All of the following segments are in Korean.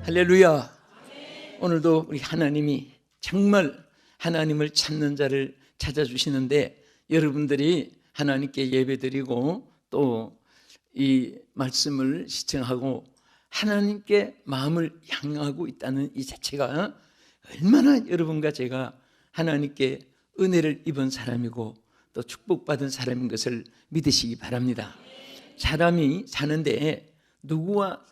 할렐루야. 오늘도 우리 하나님이 정말 하나님을 찾는 자를 찾아주시는데, 여러분들이 하나님께 예배드리고 또 이 말씀을 시청하고 하나님께 마음을 향하고 있다는 이 자체가 얼마나 여러분과 제가 하나님께 은혜를 입은 사람이고 또 축복받은 사람인 것을 믿으시기 바랍니다. 사람이 사는데 누구와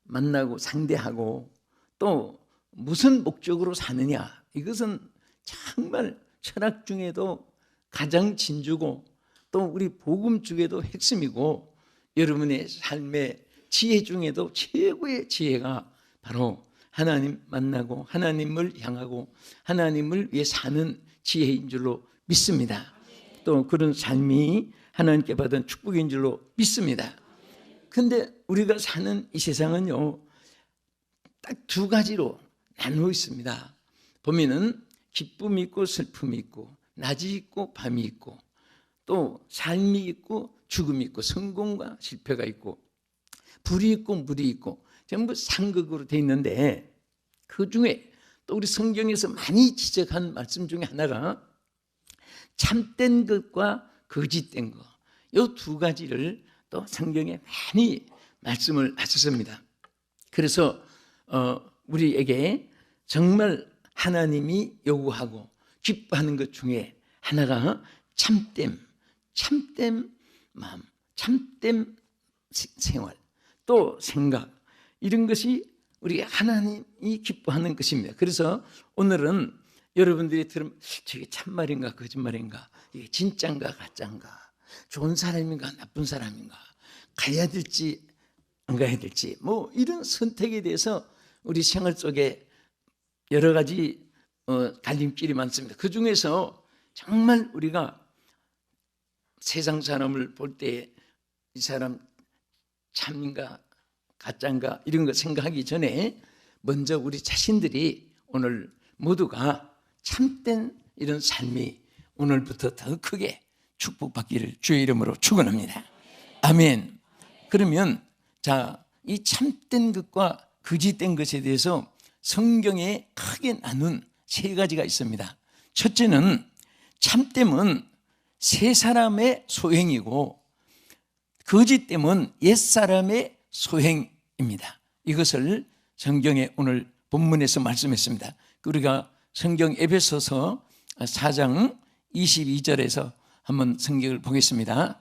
만나고 상대하고 또 무슨 목적으로 사느냐, 이것은 정말 철학 중에도 가장 진주고 또 우리 복음 중에도 핵심이고, 여러분의 삶의 지혜 중에도 최고의 지혜가 바로 하나님 만나고 하나님을 향하고 하나님을 위해 사는 지혜인 줄로 믿습니다. 또 그런 삶이 하나님께 받은 축복인 줄로 믿습니다. 근데 우리가 사는 이 세상은요, 딱 두 가지로 나누어 있습니다. 보면은 기쁨이 있고 슬픔이 있고, 낮이 있고 밤이 있고, 또 삶이 있고 죽음이 있고, 성공과 실패가 있고, 불이 있고 물이 있고, 전부 상극으로 되어 있는데, 그 중에 또 우리 성경에서 많이 지적한 말씀 중에 하나가 참된 것과 거짓된 것, 이 두 가지를 또 성경에 많이 말씀을 하셨습니다. 그래서 우리에게 정말 하나님이 요구하고 기뻐하는 것 중에 하나가 참됨 마음, 참됨 생활, 또 생각, 이런 것이 우리 하나님이 기뻐하는 것입니다. 그래서 오늘은 여러분들이 들으면 저게 참말인가 거짓말인가, 이게 진짜인가 가짜인가, 좋은 사람인가 나쁜 사람인가, 가야 될지 안 가야 될지, 뭐 이런 선택에 대해서 우리 생활 속에 여러 가지 갈림길이 많습니다. 그 중에서 정말 우리가 세상 사람을 볼 때 이 사람 참인가 가짜인가 이런 거 생각하기 전에 먼저 우리 자신들이 오늘 모두가 참된 이런 삶이 오늘부터 더 크게 축복받기를 주의 이름으로 축원합니다. 아멘. 그러면 자, 이 참된 것과 거짓된 것에 대해서 성경에 크게 나눈 세 가지가 있습니다. 첫째는 참됨은 새 사람의 소행이고, 거짓됨은 옛 사람의 소행입니다. 이것을 성경에 오늘 본문에서 말씀했습니다. 우리가 성경 에베소서 4장 22절에서 한번 성경을 보겠습니다.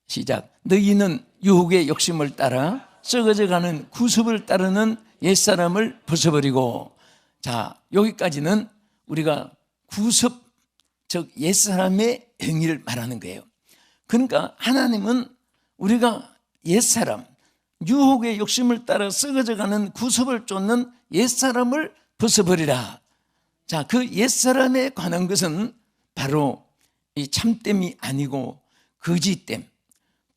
시작. 너희는 유혹의 욕심을 따라 썩어져가는 구습을 따르는 옛사람을 벗어버리고. 자, 여기까지는 우리가 구습, 즉 옛사람의 행위를 말하는 거예요. 그러니까 하나님은 우리가 옛사람, 유혹의 욕심을 따라 썩어져가는 구습을 쫓는 옛사람을 벗어버리라. 자, 그 옛사람에 관한 것은 바로 이 참됨이 아니고 거짓됨,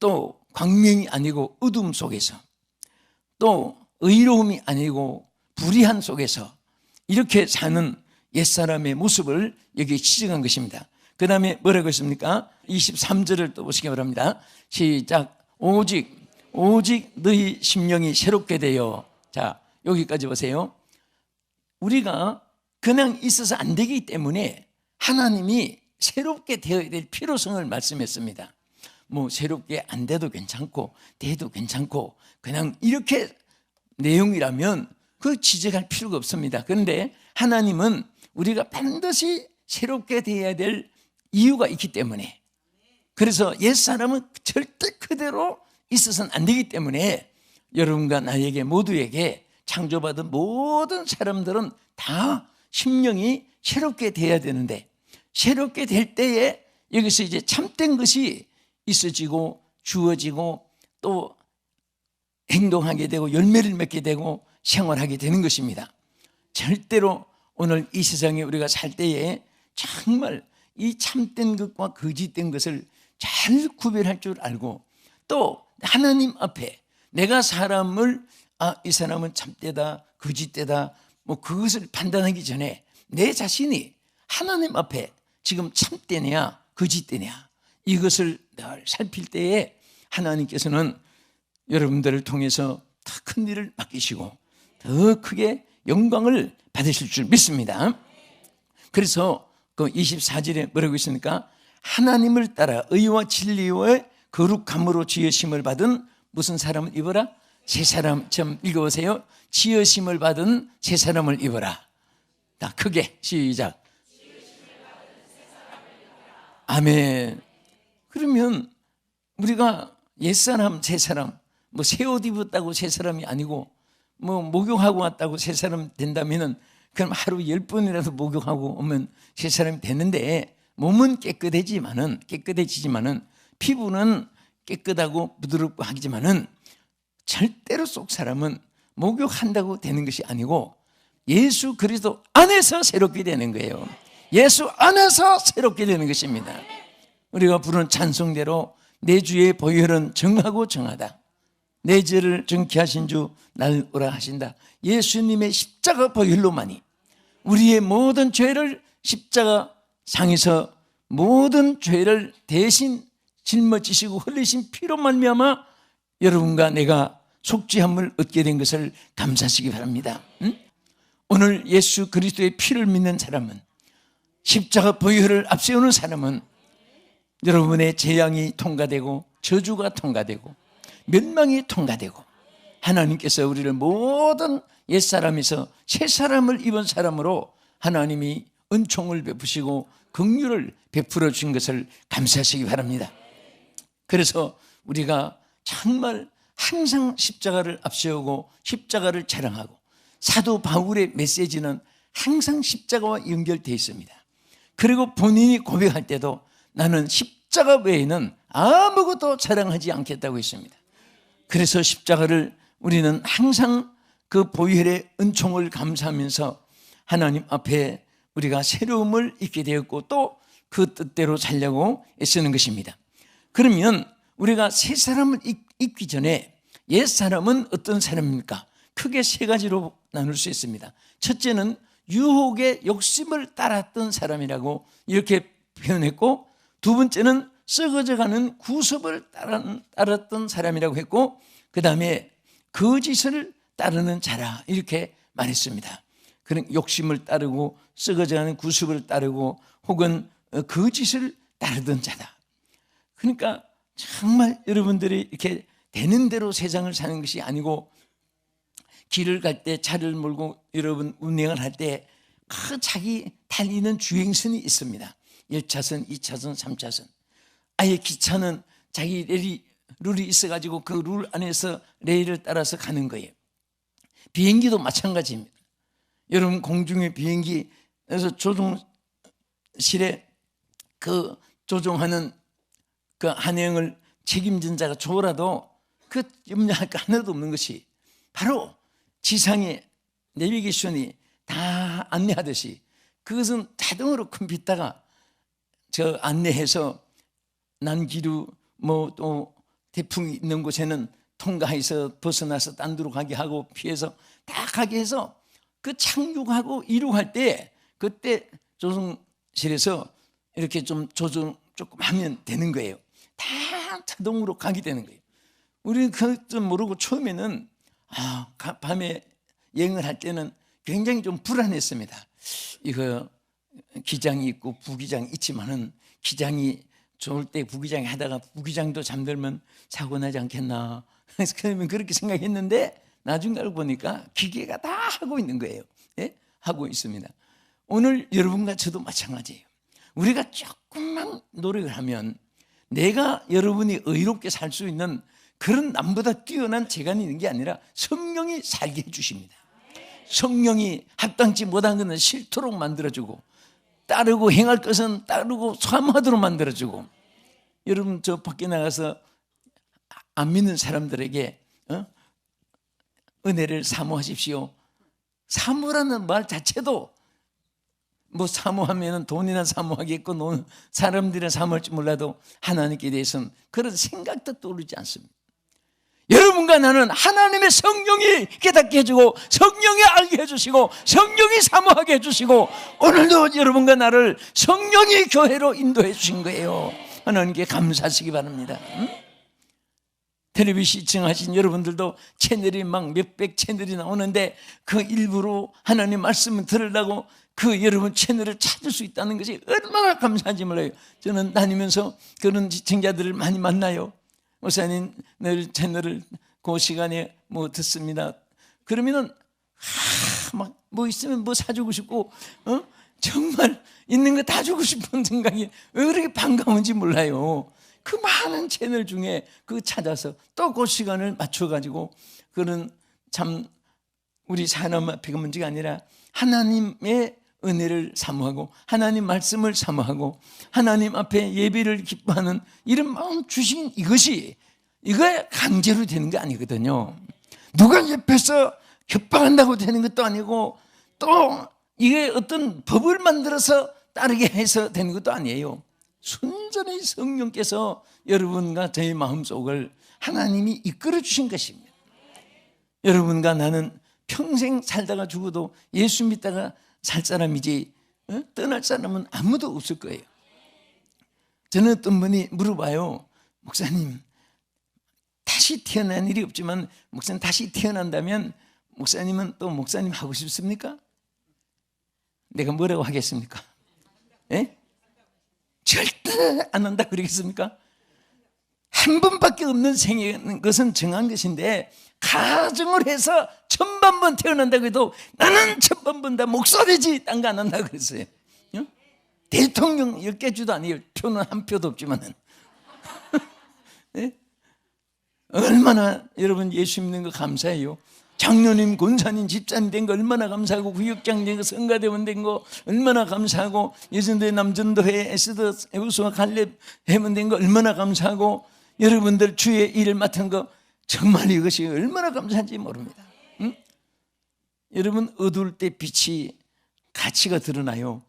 또 광명이 아니고 어둠 속에서, 또 의로움이 아니고 불의한 속에서 이렇게 사는 옛사람의 모습을 여기 지적한 것입니다. 그 다음에 뭐라고 했습니까? 23절을 또 보시기 바랍니다. 시작. 오직 너희 심령이 새롭게 되어. 자, 여기까지 보세요. 우리가 그냥 있어서 안 되기 때문에 하나님이 새롭게 되어야 될 필요성을 말씀했습니다. 뭐 새롭게 안 돼도 괜찮고 돼도 괜찮고 그냥 이렇게 내용이라면 그 지적할 필요가 없습니다. 그런데 하나님은 우리가 반드시 새롭게 되어야 될 이유가 있기 때문에, 그래서 옛사람은 절대 그대로 있어서는 안 되기 때문에 여러분과 나에게 모두에게 창조받은 모든 사람들은 다 심령이 새롭게 되어야 되는데, 새롭게 될 때에 여기서 이제 참된 것이 있어지고 주어지고 또 행동하게 되고 열매를 맺게 되고 생활하게 되는 것입니다. 절대로 오늘 이 세상에 우리가 살 때에 정말 이 참된 것과 거짓된 것을 잘 구별할 줄 알고, 또 하나님 앞에 내가 사람을 이 사람은 참되다 거짓되다 뭐 그것을 판단하기 전에 내 자신이 하나님 앞에 지금 참되냐 거짓되냐 이것을 늘 살필 때에 하나님께서는 여러분들을 통해서 더 큰 일을 맡기시고 더 크게 영광을 받으실 줄 믿습니다. 그래서 그 24절에 뭐라고 있습니까? 하나님을 따라 의와 진리와 거룩함으로 지으심을 받은 무슨 사람을 입어라? 새 사람. 좀 읽어보세요. 지으심을 받은 새 사람을 입어라. 다 크게 시작. 아멘. 그러면 우리가 옛사람 새사람, 뭐 새 옷 입었다고 새 사람이 아니고 뭐 목욕하고 왔다고 새 사람 된다면은 그럼 하루 10번이라도 목욕하고 오면 새 사람이 되는데, 몸은 깨끗해지지만은 피부는 깨끗하고 부드럽고 하지만은 절대로 속 사람은 목욕한다고 되는 것이 아니고 예수 그리스도 안에서 새롭게 되는 거예요. 예수 안에서 새롭게 되는 것입니다. 우리가 부르는 찬송대로 내 주의 보혈은 정하고 정하다. 내 죄를 정케 하신 주 날 오라 하신다. 예수님의 십자가 보혈로만이 우리의 모든 죄를 십자가 상에서 모든 죄를 대신 짊어지시고 흘리신 피로 말미암아 여러분과 내가 속죄함을 얻게 된 것을 감사하시기 바랍니다. 오늘 예수 그리스도의 피를 믿는 사람은, 십자가 보혈을 앞세우는 사람은 여러분의 재앙이 통과되고 저주가 통과되고 멸망이 통과되고 하나님께서 우리를 모든 옛사람에서 새사람을 입은 사람으로 하나님이 은총을 베푸시고 긍휼을 베풀어 주신 것을 감사하시기 바랍니다. 그래서 우리가 정말 항상 십자가를 앞세우고 십자가를 자랑하고, 사도 바울의 메시지는 항상 십자가와 연결되어 있습니다. 그리고 본인이 고백할 때도 나는 십자가 외에는 아무것도 자랑하지 않겠다고 했습니다. 그래서 십자가를 우리는 항상 그 보혈의 은총을 감사하면서 하나님 앞에 우리가 새로움을 잊게 되었고 또 그 뜻대로 살려고 애쓰는 것입니다. 그러면 우리가 새 사람을 입기 전에 옛 사람은 어떤 사람입니까? 크게 세 가지로 나눌 수 있습니다. 첫째는 유혹의 욕심을 따랐던 사람이라고 이렇게 표현했고, 두 번째는 썩어져가는 구습을 따랐던 사람이라고 했고, 그 다음에 거짓을 따르는 자라 이렇게 말했습니다. 그런 욕심을 따르고 썩어져가는 구습을 따르고 혹은 거짓을 따르던 자다. 그러니까 정말 여러분들이 이렇게 되는 대로 세상을 사는 것이 아니고, 길을 갈 때 차를 몰고 여러분 운행을 할 때 그 자기 달리는 주행선이 있습니다. 1차선, 2차선, 3차선. 아예 기차는 자기 룰이 있어가지고 그 룰 안에서 레일을 따라서 가는 거예요. 비행기도 마찬가지입니다. 여러분 공중의 비행기에서 조종실에 그 조종하는 그 한행을 책임진 자가 좋아라도 그 염려할 거 하나도 없는 것이 바로 지상의 내비게이션이 다 안내하듯이 그것은 자동으로 컴퓨터가 저 안내해서 난기류 뭐 또 태풍이 있는 곳에는 통과해서 벗어나서 딴 데로 가게 하고 피해서 다 가게 해서 그 착륙하고 이륙할 때 그때 조종실에서 이렇게 좀 조정 조금 하면 되는 거예요. 다 자동으로 가게 되는 거예요. 우리는 그것도 모르고 처음에는 밤에 여행을 할 때는 굉장히 좀 불안했습니다. 이거 기장이 있고 부기장이 있지만은 기장이 좋을 때 부기장이 하다가 부기장도 잠들면 사고 나지 않겠나. 그러면 그렇게 생각했는데 나중에 알고 보니까 기계가 다 하고 있는 거예요. 예? 하고 있습니다. 오늘 여러분과 저도 마찬가지예요. 우리가 조금만 노력을 하면 내가 여러분이 의롭게 살 수 있는 그런 남보다 뛰어난 재간이 있는 게 아니라 성령이 살게 해주십니다. 성령이 합당치 못한 것은 싫도록 만들어주고 따르고 행할 것은 따르고 사모하도록 만들어주고, 여러분 저 밖에 나가서 안 믿는 사람들에게 은혜를 사모하십시오. 사모라는 말 자체도 뭐 사모하면 돈이나 사모하겠고 사람들이나 사모할지 몰라도 하나님께 대해서는 그런 생각도 떠오르지 않습니다. 여러분과 나는 하나님의 성령이 깨닫게 해주고 성령이 알게 해주시고 성령이 사모하게 해주시고 오늘도 여러분과 나를 성령이 교회로 인도해 주신 거예요. 하나님께 감사하시기 바랍니다. 텔레비전 시청하신 여러분들도 채널이 막 몇백 채널이 나오는데 그 일부러 하나님 말씀을 들으려고 그 여러분 채널을 찾을 수 있다는 것이 얼마나 감사한지 몰라요. 저는 다니면서 그런 시청자들을 많이 만나요. 목사님 늘 채널을 그 시간에 뭐 듣습니다. 그러면은 막 뭐 있으면 뭐 사주고 싶고 정말 있는 거 다 주고 싶은 생각이 왜 그렇게 반가운지 몰라요. 그 많은 채널 중에 그 찾아서 또 그 시간을 맞춰가지고 그런 참 우리 사람 앞에가 문제가 아니라 하나님의 은혜를 사모하고 하나님 말씀을 사모하고 하나님 앞에 예배를 기뻐하는 이런 마음 주신 이것이 이거에 강제로 되는 게 아니거든요. 누가 옆에서 협박한다고 되는 것도 아니고 또 이게 어떤 법을 만들어서 따르게 해서 되는 것도 아니에요. 순전히 성령께서 여러분과 저의 마음속을 하나님이 이끌어 주신 것입니다. 여러분과 나는 평생 살다가 죽어도 예수 믿다가 살 사람이지 떠날 사람은 아무도 없을 거예요. 저는 어떤 분이 물어봐요. 목사님, 다시 태어난 일이 없지만 목사님 다시 태어난다면 목사님은 또 목사님 하고 싶습니까? 내가 뭐라고 하겠습니까? 예? 절대 안 한다 그러겠습니까? 한 번밖에 없는 생애는 것은 정한 것인데 가정을 해서 1000번 태어난다고 해도 나는 1000번 다 목소리지 딴 거 안 한다고 그랬어요. 대통령 10개 주도 아니에요. 표는 한 표도 없지만은. 네? 얼마나 여러분 예수 믿는 거 감사해요. 장로님, 권사님, 집사님 된 거 얼마나 감사하고 구역장 된 거, 성가대원 된 거 얼마나 감사하고 예전도회, 남전도회, 에스더, 에우스와 갈렙 회원 된 거 얼마나 감사하고 여러분들 주의 일을 맡은 거 정말 이것이 얼마나 감사한지 모릅니다. 응? 여러분 어두울 때 빛이 가치가 드러나요.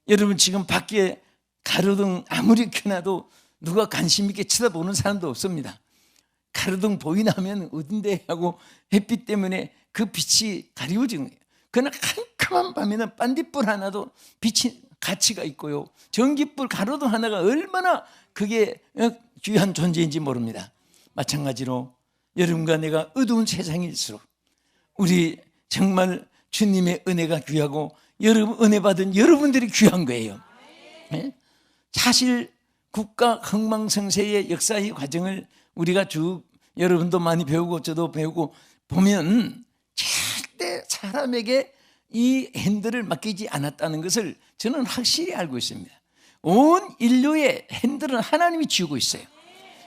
여러분 지금 밖에 가로등 아무리 켜놔도 누가 관심 있게 쳐다보는 사람도 없습니다. 가로등 보이나 하면 어딘데 하고 햇빛 때문에 그 빛이 가리워지는 거예요. 그러나 캄캄한 밤에는 반딧불 하나도 빛이 가치가 있고요. 전기불 가로등 하나가 얼마나 그게 귀한 존재인지 모릅니다. 마찬가지로 여러분과 내가 어두운 세상일수록 우리 정말 주님의 은혜가 귀하고 여러분 은혜 받은 여러분들이 귀한 거예요. 네? 사실 국가 흥망성쇠의 역사의 과정을 우리가 쭉 여러분도 많이 배우고 저도 배우고 보면 절대 사람에게 이 핸들을 맡기지 않았다는 것을 저는 확실히 알고 있습니다. 온 인류의 핸들은 하나님이 쥐고 있어요.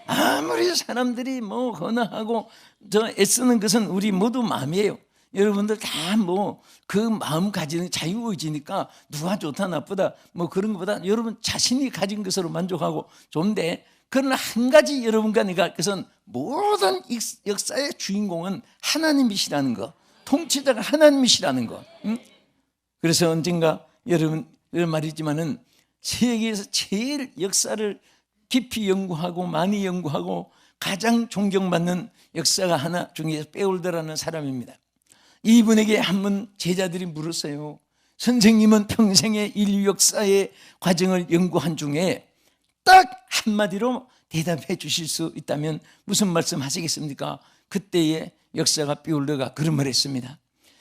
아무리 사람들이 뭐 헌화하고 저 애쓰는 것은 우리 모두 마음이에요. 여러분들 다 뭐 그 마음 가지는 자유의지니까 누가 좋다 나쁘다 뭐 그런 것보다 여러분 자신이 가진 것으로 만족하고 좋은데, 그러나 한 가지 여러분과 내가 할 것은 모든 역사의 주인공은 하나님이시라는 거, 통치자가 하나님이시라는 거. 그래서 언젠가 여러분 이런 말이지만은 세계에서 제일 역사를 깊이 연구하고 많이 연구하고 가장 존경받는 역사가 하나 중에서 베올더라는 사람입니다. 이분에게 한번 제자들이 물었어요. 선생님은 평생의 인류 역사의 과정을 연구한 중에 딱 한마디로 대답해 주실 수 있다면 무슨 말씀 하시겠습니까? 그때의 역사가 베올더가 그런 말을 했습니다.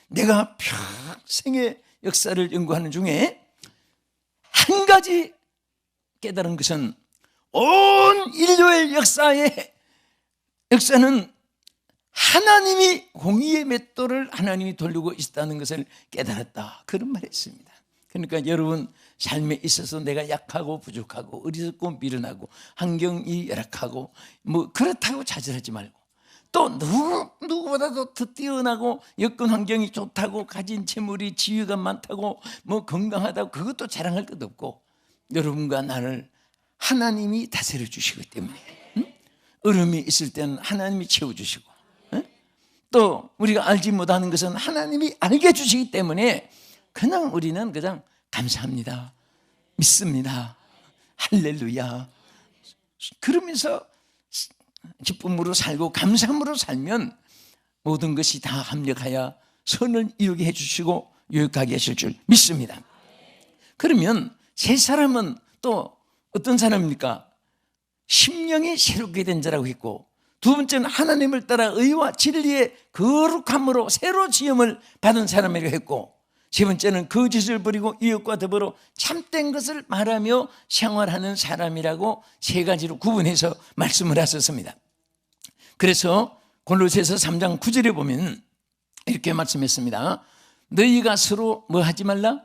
내가 평생의 역사를 연구하는 중에 한 가지 깨달은 것은 온 인류의 역사는 하나님이 공의의 맷돌을 하나님이 돌리고 있다는 것을 깨달았다. 그런 말을 했습니다. 그러니까 여러분 삶에 있어서 내가 약하고 부족하고 어리석고 미련하고 환경이 열악하고 뭐 그렇다고 좌절하지 말고, 또 누구보다도 더 뛰어나고 여건 환경이 좋다고 가진 재물이 지위가 많다고 뭐 건강하다고 그것도 자랑할 것 없고, 여러분과 나를 하나님이 다스려 주시기 때문에 얼음이 있을 때는 하나님이 채워주시고, 또 우리가 알지 못하는 것은 하나님이 알게 해주시기 때문에 그냥 우리는 그냥 감사합니다, 믿습니다, 할렐루야 그러면서 기쁨으로 살고 감사함으로 살면 모든 것이 다 합력하여 선을 이루게 해주시고 유익하게 하실 줄 믿습니다. 그러면 새 사람은 또 어떤 사람입니까? 심령이 새롭게 된 자라고 했고, 두 번째는 하나님을 따라 의와 진리의 거룩함으로 새로 지음을 받은 사람이라고 했고, 세 번째는 거짓을 버리고 이웃과 더불어 참된 것을 말하며 생활하는 사람이라고 세 가지로 구분해서 말씀을 하셨습니다. 그래서 골로새서 3장 9절에 보면 이렇게 말씀했습니다. 너희가 서로 뭐 하지 말라?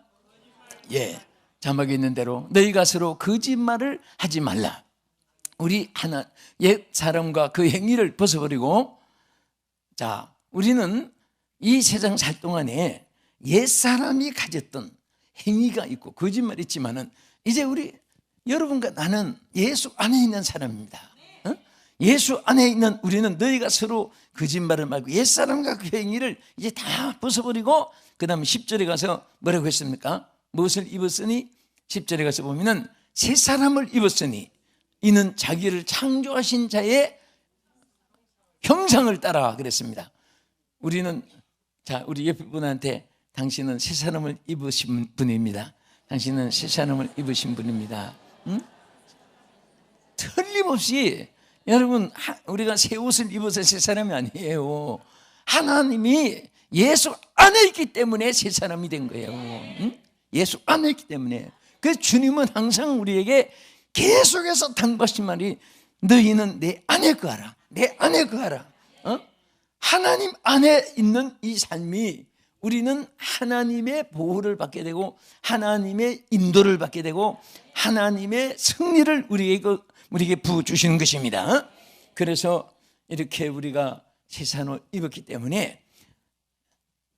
예, 자막에 있는 대로 너희가 서로 거짓말을 하지 말라. 우리 하나 옛 사람과 그 행위를 벗어버리고, 자, 우리는 이 세상 살 동안에 옛 사람이 가졌던 행위가 있고 거짓말이 있지만은 이제 우리 여러분과 나는 예수 안에 있는 사람입니다. 예수 안에 있는 우리는 너희가 서로 거짓말을 말고 옛 사람과 그 행위를 이제 다 벗어버리고, 그 다음에 10절에 가서 뭐라고 했습니까? 무엇을 입었으니? 10절에 가서 보면은 새 사람을 입었으니 이는 자기를 창조하신 자의 형상을 따라 그랬습니다. 우리는, 자, 우리 옆에 분한테 당신은 새 사람을 입으신 분입니다. 당신은 새 사람을 입으신 분입니다. 응? 틀림없이 여러분, 우리가 새 옷을 입어서 새 사람이 아니에요. 하나님이 예수 안에 있기 때문에 새 사람이 된 거예요. 응? 예수 안에 있기 때문에. 그래서 주님은 항상 우리에게 계속해서 당부하신 말이 너희는 내 안에 거하라. 내 안에 거하라. 하나님 안에 있는 이 삶이 우리는 하나님의 보호를 받게 되고 하나님의 인도를 받게 되고 하나님의 승리를 우리에게 부어주시는 것입니다. 그래서 이렇게 우리가 새 사람을 입었기 때문에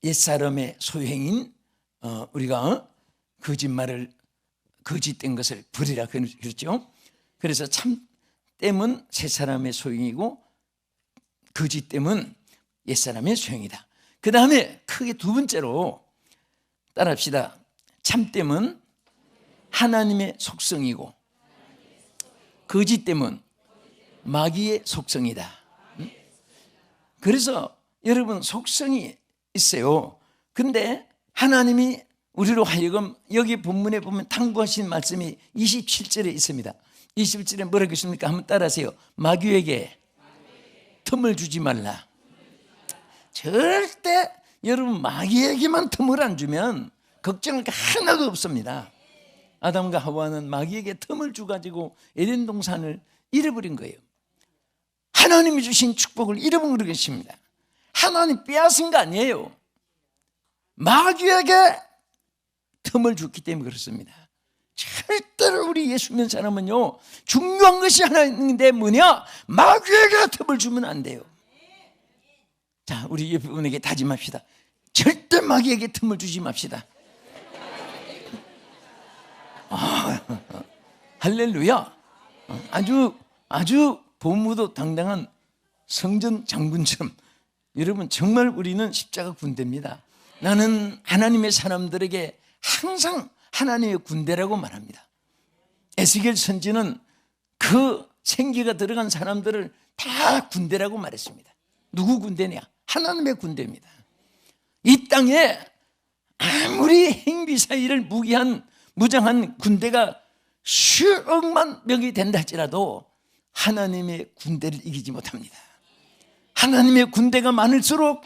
옛사람의 소행인 우리가 거짓된 것을 버리라 그랬죠. 그래서 참됨은 새 사람의 소행이고 거짓됨은 옛사람의 소행이다. 그 다음에 크게 두 번째로 따라합시다. 참됨은 하나님의 속성이고 거짓됨은 마귀의 속성이다. 그래서 여러분 속성이 있어요. 그런데 하나님이 우리로 하여금 여기 본문에 보면 당부하신 말씀이 27절에 있습니다. 27절에 뭐라고 있습니까? 한번 따라하세요. 마귀에게 틈을 주지 말라. 절대 여러분 마귀에게만 틈을 안 주면 걱정할 게 하나도 없습니다. 아담과 하와는 마귀에게 틈을 주가지고 에덴 동산을 잃어버린 거예요. 하나님이 주신 축복을 잃어버린 것입니다. 하나님 빼앗은 거 아니에요. 마귀에게 틈을 줬기 때문에 그렇습니다. 절대로 우리 예수 믿는 사람은요, 중요한 것이 하나 있는데 뭐냐? 마귀에게 틈을 주면 안 돼요. 자, 우리 옆에 분에게 다짐합시다. 절대 마귀에게 틈을 주지 맙시다. 할렐루야. 아주 보무도 당당한 성전 장군처럼 여러분 정말 우리는 십자가 군대입니다. 나는 하나님의 사람들에게 항상 하나님의 군대라고 말합니다. 에스겔 선지는 그 생기가 들어간 사람들을 다 군대라고 말했습니다. 누구 군대냐? 하나님의 군대입니다. 이 땅에 아무리 행비사일을 무장한 군대가 수억만 명이 된다 할지라도 하나님의 군대를 이기지 못합니다. 하나님의 군대가 많을수록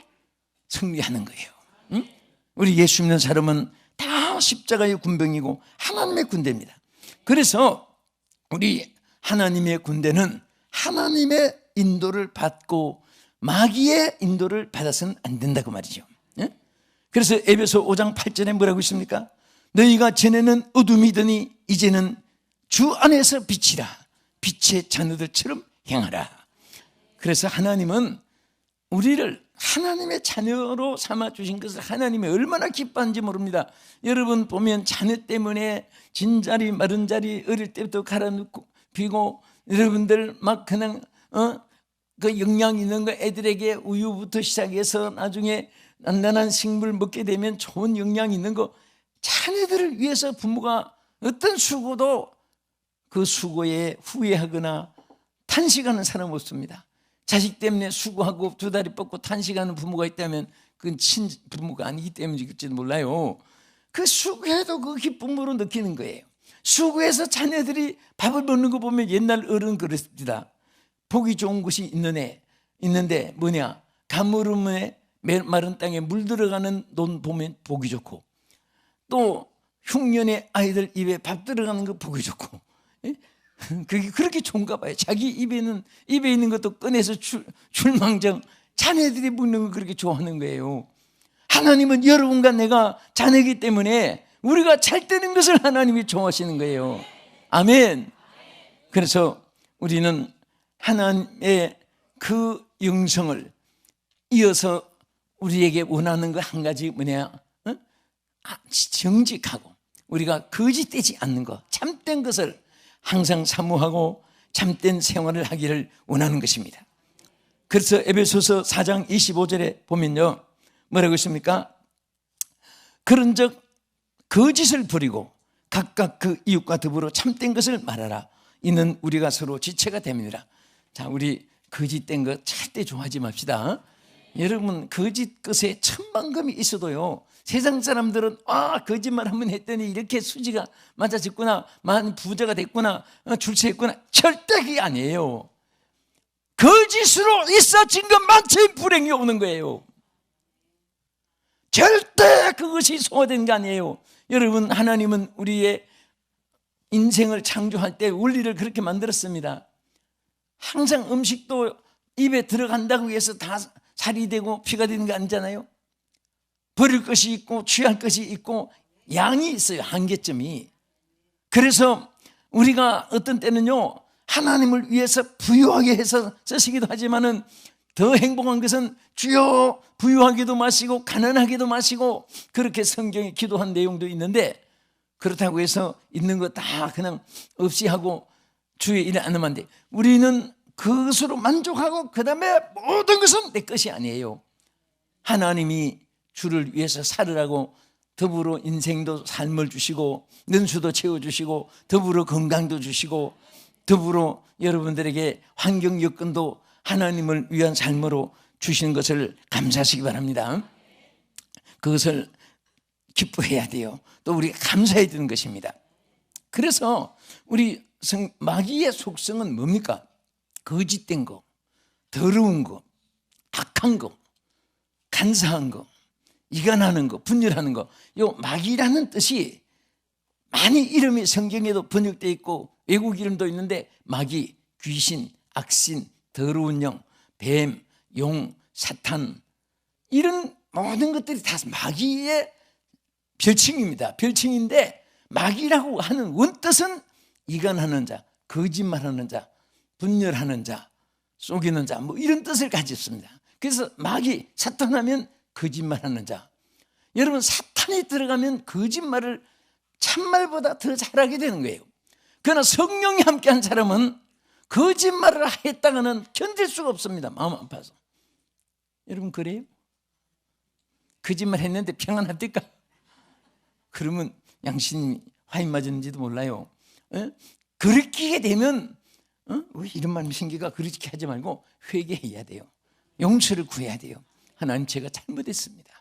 승리하는 거예요. 응? 우리 예수 믿는 사람은 다 십자가의 군병이고 하나님의 군대입니다. 그래서 우리 하나님의 군대는 하나님의 인도를 받고 마귀의 인도를 받아서는 안 된다고 말이죠. 그래서 에베소 5장 8절에 뭐라고 있습니까? 너희가 전에는 어둠이더니 이제는 주 안에서 빛이라. 빛의 자녀들처럼 행하라. 그래서 하나님은 우리를 하나님의 자녀로 삼아주신 것을 하나님이 얼마나 기뻐하는지 모릅니다. 여러분 보면 자녀 때문에 진자리 마른자리 어릴 때부터 갈아놓고 비고 여러분들 막 그냥 그 영양 있는 거 애들에게 우유부터 시작해서 나중에 단단한 식물 먹게 되면 좋은 영양 있는 거 자녀들을 위해서 부모가 어떤 수고도 그 수고에 후회하거나 탄식하는 사람 없습니다. 자식 때문에 수고하고 두 다리 뻗고 탄식하는 부모가 있다면 그건 친부모가 아니기 때문일지도 몰라요. 그 수고해도 그 기쁨으로 느끼는 거예요. 수고해서 자녀들이 밥을 먹는 거 보면 옛날 어른 그랬습니다. 보기 좋은 곳이 있는 애 있는데 뭐냐? 가물음에 마른 땅에 물 들어가는 논 보면 보기 좋고, 또 흉년의 아이들 입에 밥 들어가는 거 보기 좋고, 예? 그게 그렇게 좋은가 봐요. 자기 입에 있는 것도 꺼내서 출망정 자네들이 먹는 거 그렇게 좋아하는 거예요. 하나님은 여러분과 내가 자녀이기 때문에 우리가 잘 되는 것을 하나님이 좋아하시는 거예요. 아멘. 그래서 우리는 하나님의 그 영성을 이어서 우리에게 원하는 거 한 가지 뭐냐? 정직하고 우리가 거짓되지 않는 것, 참된 것을 항상 사모하고 참된 생활을 하기를 원하는 것입니다. 그래서 에베소서 4장 25절에 보면요, 뭐라고 있습니까? 그런즉 거짓을 버리고 각각 그 이웃과 더불어 참된 것을 말하라. 이는 우리가 서로 지체가 됨이니라. 자, 우리 거짓된 거 절대 좋아하지 맙시다. 여러분, 거짓 것에 천만금이 있어도요, 세상 사람들은 거짓말 한번 했더니 이렇게 수지가 맞아졌구나, 많은 부자가 됐구나, 출세했구나. 절대 그게 아니에요. 거짓으로 있어진 것만큼 불행이 오는 거예요. 절대 그것이 소화된 게 아니에요. 여러분, 하나님은 우리의 인생을 창조할 때 원리를 그렇게 만들었습니다. 항상 음식도 입에 들어간다고 해서 다 살이 되고 피가 되는 게 아니잖아요. 버릴 것이 있고 취할 것이 있고 양이 있어요. 한계점이. 그래서 우리가 어떤 때는요, 하나님을 위해서 부유하게 해서 쓰시기도 하지만은 더 행복한 것은 주여 부유하게도 마시고 가난하게도 마시고, 그렇게 성경에 기도한 내용도 있는데, 그렇다고 해서 있는 거 다 그냥 없이 하고 주의 일을 안 하면 안 돼. 우리는 그것으로 만족하고 그 다음에 모든 것은 내 것이 아니에요. 하나님이 주를 위해서 살으라고 더불어 인생도 삶을 주시고 능수도 채워주시고 더불어 건강도 주시고 더불어 여러분들에게 환경 여건도 하나님을 위한 삶으로 주시는 것을 감사하시기 바랍니다. 그것을 기뻐해야 돼요. 또 우리가 감사해야 되는 것입니다. 그래서 우리 마귀의 속성은 뭡니까? 거짓된 거, 더러운 거, 악한 거, 간사한 거, 이간하는 거, 분열하는 거. 요 마귀라는 뜻이 많이 이름이 성경에도 번역되어 있고 외국 이름도 있는데, 마귀, 귀신, 악신, 더러운 영, 뱀, 용, 사탄, 이런 모든 것들이 다 마귀의 별칭입니다. 별칭인데, 마귀라고 하는 원뜻은 이간하는 자, 거짓말하는 자, 분열하는 자, 속이는 자, 뭐 이런 뜻을 가졌습니다. 그래서 마귀, 사탄 하면 거짓말하는 자. 여러분, 사탄이 들어가면 거짓말을 참말보다 더 잘하게 되는 거예요. 그러나 성령이 함께한 사람은 거짓말을 했다가는 견딜 수가 없습니다. 마음 아파서. 여러분, 그래요? 거짓말 했는데 평안합니까? 그러면 양심이 화인 맞았는지도 몰라요. 그렇게 되면 왜 이런 말씀 신기가, 그렇게 하지 말고 회개해야 돼요. 용서를 구해야 돼요. 하나님, 제가 잘못했습니다.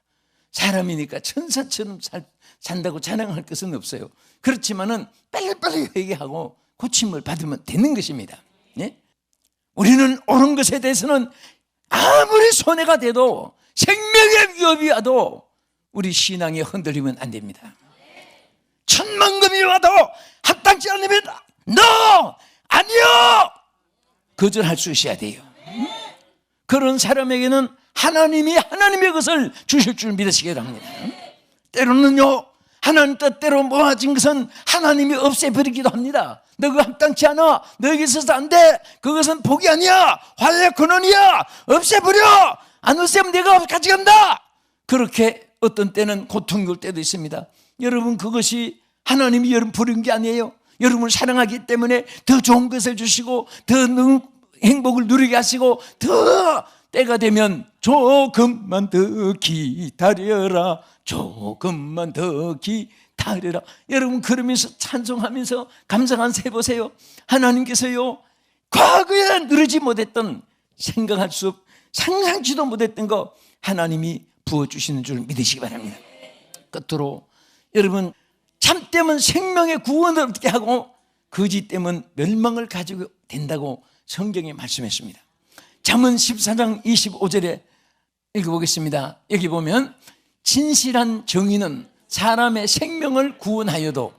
사람이니까 천사처럼 산다고 자랑할 것은 없어요. 그렇지만은 빨리빨리 회개하고 고침을 받으면 되는 것입니다. 예? 우리는 옳은 것에 대해서는 아무리 손해가 돼도, 생명의 위협이 와도 우리 신앙이 흔들리면 안 됩니다. 천만금이 와도 합당치 않으면 아니요! 거절할 수 있어야 돼요. 그런 사람에게는 하나님이 하나님의 것을 주실 줄 믿으시기 바랍니다. 때로는요, 하나님 뜻대로 모아진 것은 하나님이 없애버리기도 합니다. 너 그거 합당치 않아, 너에게 있어서 안 돼, 그것은 복이 아니야, 화해의 근원이야, 없애버려, 안 없애면 내가 가져간다. 그렇게 어떤 때는 고통 줄 때도 있습니다. 여러분, 그것이 하나님이 여러분 부른 게 아니에요. 여러분을 사랑하기 때문에 더 좋은 것을 주시고 더 행복을 누리게 하시고, 더 때가 되면 조금만 더 기다려라, 조금만 더 기다려라. 여러분, 그러면서 찬송하면서 감사한 세 보세요. 하나님께서요, 과거에 누리지 못했던, 생각할 수, 상상치도 못했던 거 하나님이 부어주시는 줄 믿으시기 바랍니다. 끝으로 여러분, 참되면 생명의 구원을 얻게 하고 거짓되면 멸망을 가지고 된다고 성경이 말씀했습니다. 잠언 14장 25절에 읽어보겠습니다. 여기 보면 진실한 정의는 사람의 생명을 구원하여도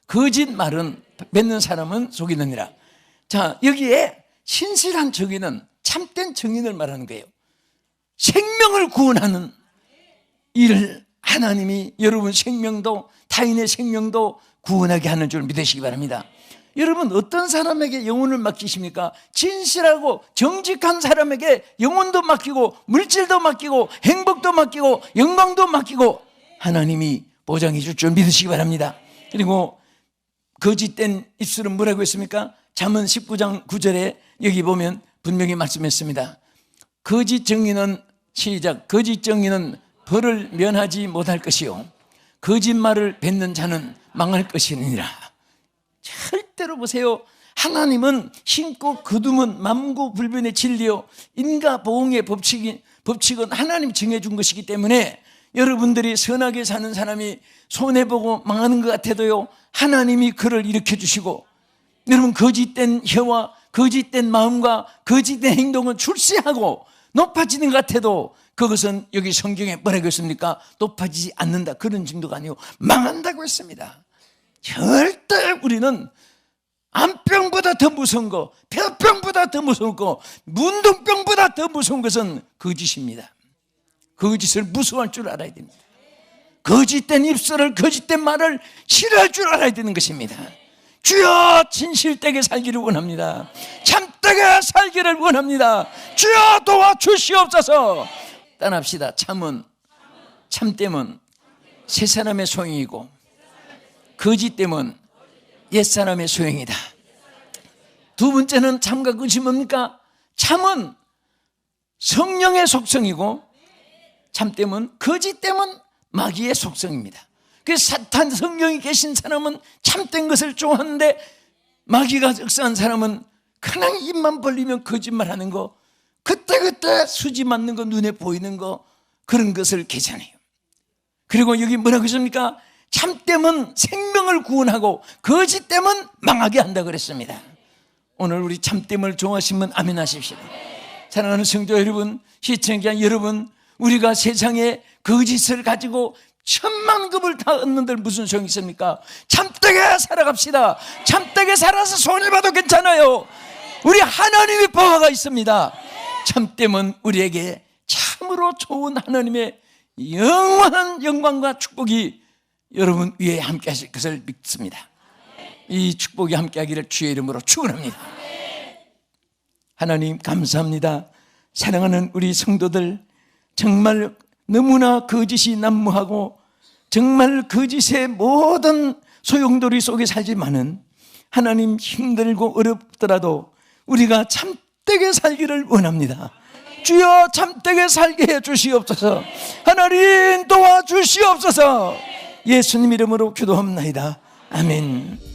거짓말은 맺는 사람은 속이느니라. 자, 여기에 신실한 정의는 참된 정의를 말하는 거예요. 생명을 구원하는 일을 하나님이 여러분 생명도 타인의 생명도 구원하게 하는 줄 믿으시기 바랍니다. 여러분 어떤 사람에게 영혼을 맡기십니까? 진실하고 정직한 사람에게 영혼도 맡기고 물질도 맡기고 행복도 맡기고 영광도 맡기고 하나님이 보장해 줄 줄 믿으시기 바랍니다. 그리고 거짓된 입술은 뭐라고 했습니까? 잠언 19장 9절에 여기 보면 분명히 말씀했습니다. 거짓 정의는 시작. 거짓 정의는 벌을 면하지 못할 것이요 거짓말을 뱉는 자는 망할 것이니라. 절대로 보세요. 하나님은 힘고 거두면 만고불변의 진리요 인과보응의 법칙은 하나님이 정해준 것이기 때문에 여러분들이 선하게 사는 사람이 손해보고 망하는 것 같아도요 하나님이 그를 일으켜주시고, 여러분 거짓된 혀와 거짓된 마음과 거짓된 행동은 출세하고 높아지는 것 같아도 그것은 여기 성경에 뭐라고 했습니까? 높아지지 않는다, 그런 정도가 아니고 망한다고 했습니다. 절대 우리는 암병보다 더 무서운 거, 폐병보다 더 무서운 거, 문둥병보다 더 무서운 것은 거짓입니다. 거짓을 무서워할 줄 알아야 됩니다. 거짓된 입술을, 거짓된 말을 싫어할 줄 알아야 되는 것입니다. 주여 진실되게 살기를 원합니다. 참되게 살기를 원합니다. 주여 도와주시옵소서. 따라합시다. 참됨은 새 사람의 소용이고 거짓됨은 옛사람의 소용이다. 두 번째는 참과 거짓이 뭡니까? 참은 성령의 속성이고 참됨은, 거짓됨은 마귀의 속성입니다. 그래서 사탄 성령이 계신 사람은 참된 것을 좋아하는데 마귀가 역사한 사람은 그냥 입만 벌리면 거짓말하는 거, 그때그때 수지 맞는 거, 눈에 보이는 거, 그런 것을 괜찮아요. 그리고 여기 뭐라고 했습니까? 참됨은 생명을 구원하고 거짓됨은 망하게 한다 그랬습니다. 오늘 우리 참됨을 좋아하시면 아멘 하십시오. 사랑하는 성도 여러분, 시청자 여러분, 우리가 세상에 거짓을 가지고 천만급을 다 얻는들 무슨 소용이 있습니까? 참되게 살아갑시다. 참되게 살아서 손해봐도 괜찮아요. 우리 하나님의 보호가 있습니다. 참됨은 우리에게 참으로 좋은 하나님의 영원한 영광과 축복이 여러분 위에 함께 하실 것을 믿습니다. 이 축복이 함께 하기를 주의 이름으로 축원합니다. 하나님 감사합니다. 사랑하는 우리 성도들, 정말 너무나 거짓이 난무하고 정말 거짓의 모든 소용돌이 속에 살지만은 하나님 힘들고 어렵더라도 우리가 참되게 살기를 원합니다. 주여 참되게 살게 해 주시옵소서. 하나님 도와주시옵소서. 예수님 이름으로 기도합니다. 아멘.